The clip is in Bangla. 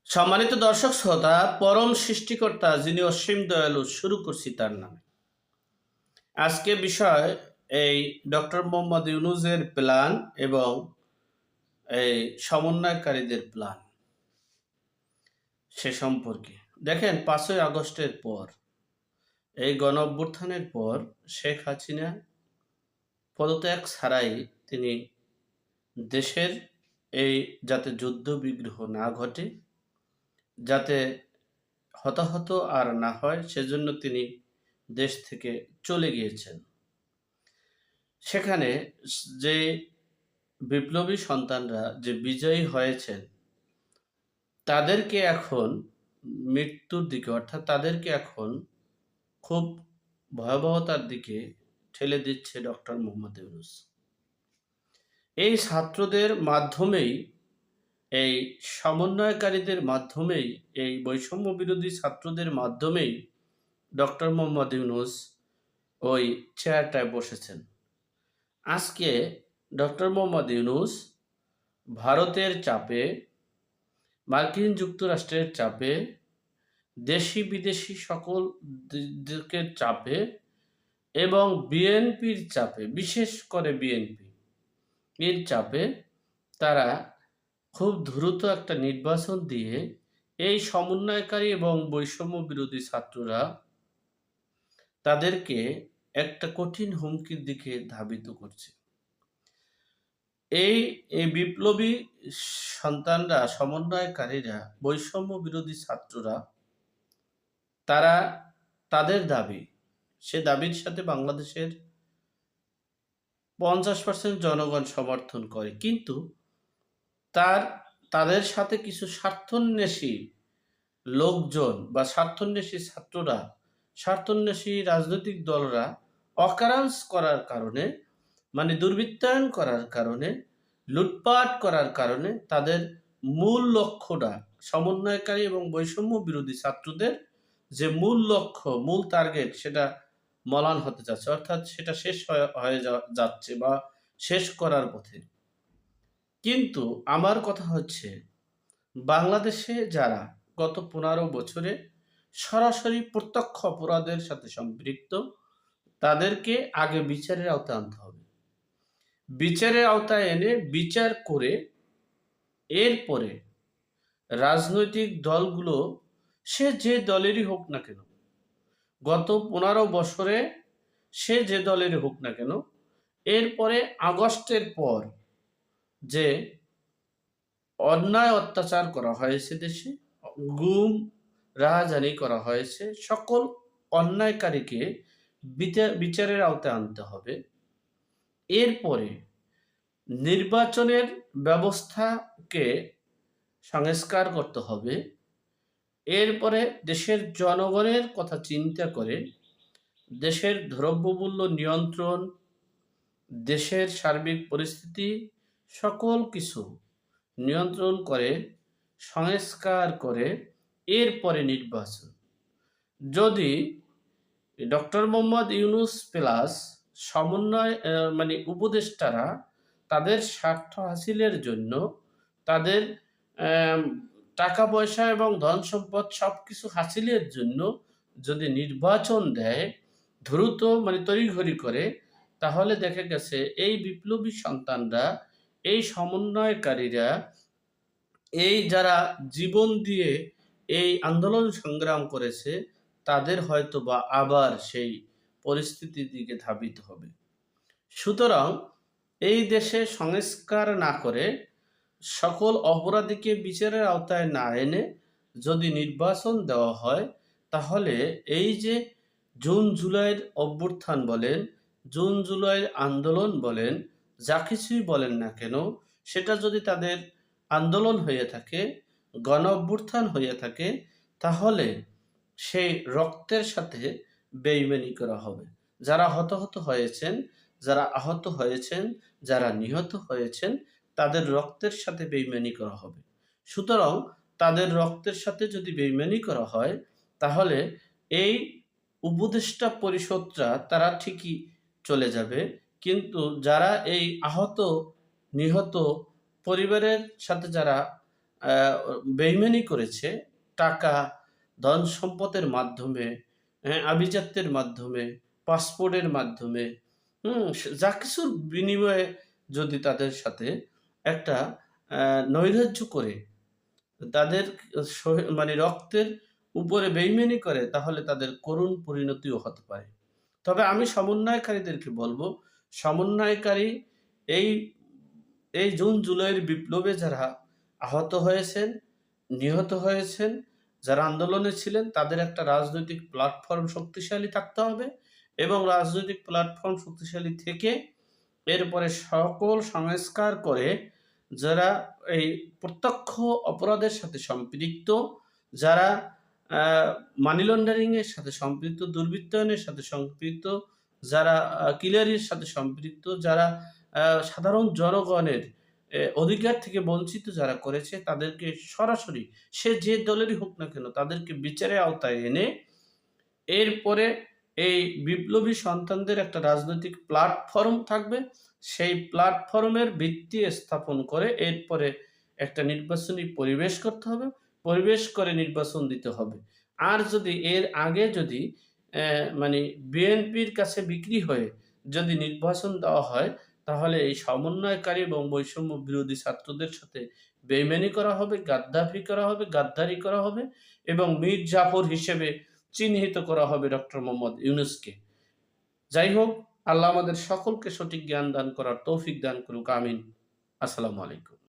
সম্মানিত দর্শক শ্রোতা, পরম সৃষ্টিকর্তা যিনি অসীম দয়ালু, শুরু করছি তার নামে। আজকে বিষয় এই ডক্টর মোহাম্মদ ইউনূসের প্ল্যান এবং এই সমন্বয়কারীদের প্ল্যান সে সম্পর্কে। দেখেন, ৫ই আগস্টের পর, এই গণ অভ্যুত্থানের পর শেখ হাসিনা পদত্যাগ ছাড়াই তিনি দেশের এই যাতে যুদ্ধ বিগ্রহ না ঘটে, যাতে হতাহত আর না হয়, সেজন্য তিনি দেশ থেকে চলে গিয়েছেন। সেখানে যে বিপ্লবী সন্তানরা যে বিজয়ী হয়েছেন, তাদেরকে এখন মৃত্যুর দিকে, অর্থাৎ তাদেরকে এখন খুব ভয়াবহতার দিকে ঠেলে দিচ্ছে ডক্টর মোহাম্মদ ইউনূস। এই ছাত্রদের মাধ্যমেই, এই সমন্বয়কারীদের মাধ্যমেই, এই বৈষম্য বিরোধী ছাত্রদের মাধ্যমেই ডক্টর মোহাম্মদ ইউনূস ওই চেয়ারটায় বসেছেন। আজকে ডক্টর মোহাম্মদ ইউনূস ভারতের চাপে, মার্কিন যুক্তরাষ্ট্রের চাপে, দেশি বিদেশি সকল দিকের চাপে এবং বিএনপির চাপে, বিশেষ করে বিএনপি এর চাপে তারা খুব দ্রুত একটা নির্বাচন দিয়ে এই সমন্বয়কারী এবং বৈষম্য বিরোধী ছাত্ররা তাদেরকে একটা কঠিন হুমকির দিকে ধাবিত করছে। এই এই বিপ্লবী সন্তানরা, সমন্বয়কারীরা, বৈষম্য বিরোধী ছাত্ররা, তারা তাদের দাবি, সে দাবির সাথে বাংলাদেশের ৫০% জনগণ সমর্থন করে, কিন্তু তাদের সাথে কিছু স্বার্থন্বেষী লোকজন বা স্বার্থন্বেষী ছাত্ররা, স্বার্থন্বেষী রাজনৈতিক দলরা অকারেন্স করার কারণে, মানে দুর্বৃত্তায়ন করার কারণে, লুটপাট করার কারণে তাদের মূল লক্ষ্যটা, সমন্বয়কারী এবং বৈষম্য বিরোধী ছাত্রদের যে মূল লক্ষ্য, মূল টার্গেট, সেটা ম্লান হতে যাচ্ছে, অর্থাৎ সেটা শেষ হয়ে যাচ্ছে বা শেষ করার পথে। কিন্তু আমার কথা হচ্ছে, বাংলাদেশে যারা গত ১৫ বছরে সরাসরি প্রত্যক্ষ অপরাধের সাথে সম্পৃক্ত, তাদেরকে আগে বিচারের আওতায় আনতে হবে। বিচারের আওতায় এনে বিচার করে এরপরে রাজনৈতিক দলগুলো, সে যে দলেরই হোক না কেন, গত ১৫ বছরে সে যে দলেরই হোক না কেন, এরপরে আগস্টের পর যে অন্যায় অত্যাচার করা হয়েছে দেশে, গুম রাহাজানি করা হয়েছে, সকল অন্যায়কারীকে বিচারের আওতায় আনতে হবে। এরপরে নির্বাচনের ব্যবস্থাকে সংস্কার করতে হবে। এরপরে দেশের জনগণের কথা চিন্তা করে দেশের দ্রব্যমূল্য নিয়ন্ত্রণ, দেশের সার্বিক পরিস্থিতি, সকল কিছু নিয়ন্ত্রণ করে, সংস্কার করে এরপরে নির্বাচন। যদি ডক্টর মোহাম্মদ ইউনূস প্লাস সমন্বয় মানে উপদেষ্টারা তাদের স্বার্থ হাসিলের জন্য, তাদের টাকা পয়সা এবং ধন সম্পদ সব কিছু হাসিলের জন্য যদি নির্বাচন দেয় দ্রুত, মানে তড়িঘড়ি করে, তাহলে দেখা গেছে এই বিপ্লবী সন্তানরা, এই সমন্বয়কারীরা, এই যারা জীবন দিয়ে এই আন্দোলন সংগ্রাম করেছে, তাদের হয়তো বা আবার সেই পরিস্থিতির দিকে ধাবিত হবে। সুতরাং এই দেশে সংস্কার না করে, সকল অপরাধীকে বিচারের আওতায় না এনে যদি নির্বাচন দেওয়া হয়, তাহলে এই যে জুন জুলাইয়ের অভ্যুত্থান বলেন, জুন জুলাইয়ের আন্দোলন বলেন, যা কিছুই বলেন না কেন, সেটা যদি তাদের আন্দোলন হয়ে থাকে, গণ অভ্যুত্থান হয়ে থাকে, তাহলে সেই রক্তের সাথে বেইমানি করা হবে। যারা হতাহত হয়েছেন, যারা আহত হয়েছেন, যারা নিহত হয়েছেন, তাদের রক্তের সাথে বেইমানি করা হবে। সুতরাং তাদের রক্তের সাথে যদি বেইমানি করা হয়, তাহলে এই উপদেষ্টা পরিষদরা তারা ঠিকই চলে যাবে, কিন্তু যারা এই আহত নিহত পরিবারের সাথে যারা বেইমানি করেছে টাকা, ধন সম্পদের মাধ্যমে, আভিজাত্যের মাধ্যমে, পাসপোর্টের মাধ্যমে, যা কিছুর বিনিময়ে যদি তাদের সাথে একটা আ নৈরাজ্য করে তাদের মানে রক্তের উপরে বেইমানি করে, তাহলে তাদের করুণ পরিণতিও হতে পারে। তবে আমি সমন্বয়কারীদেরকে বলব, সমন্বয়কারী এই এই জুন জুলাইয়ের বিপ্লবে যারা আহত হয়েছেন, নিহত হয়েছেন, যারা আন্দোলনে ছিলেন, তাদের একটা রাজনৈতিক প্ল্যাটফর্ম শক্তিশালী থাকতে হবে এবং রাজনৈতিক প্ল্যাটফর্ম শক্তিশালী থেকে এরপরে সকল সংস্কার করে যারা এই প্রত্যক্ষ অপরাধের সাথে সম্পৃক্ত, যারা আ মানি লন্ডারিং এর সাথে সম্পৃক্ত, দুর্বৃত্তায়নের সাথে সম্পৃক্ত, যারা কিলারির সাথে সম্পৃক্ত, যারা আ সাধারণ জনগণের অধিকার থেকে বঞ্চিত যারা করেছে, তাদেরকে সরাসরি সে যে দলেরই হোক না কেন, তাদেরকে বিচারের আওতায় এনে এরপরে এই বিপ্লবী সন্তানদের একটা রাজনৈতিক প্ল্যাটফর্ম থাকবে। সেই প্ল্যাটফর্মের ভিত্তি স্থাপন করে এরপরে একটা নির্বাচনী পরিবেশ করতে হবে। পরিবেশ করে নির্বাচন দিতে হবে। আর যদি এর আগে যদি মানে বিএনপির কাছে বিক্রি হয়ে যদি নির্বাচন দেওয়া হয়, তাহলে এই সমন্বয়কারী এবং বৈষম্য বিরোধী ছাত্রদের সাথে বেইমানি করা হবে, গাদ্দাফি করা হবে, গাদ্দারি করা হবে এবং মীর জাফর হিসেবে চিহ্নিত করা হবে ডক্টর মোহাম্মদ ইউনূসকে। যাই হোক, আল্লাহ আমাদের সকলকে সঠিক জ্ঞান দান করার তৌফিক দান করুক। আমিন। আসসালামু আলাইকুম।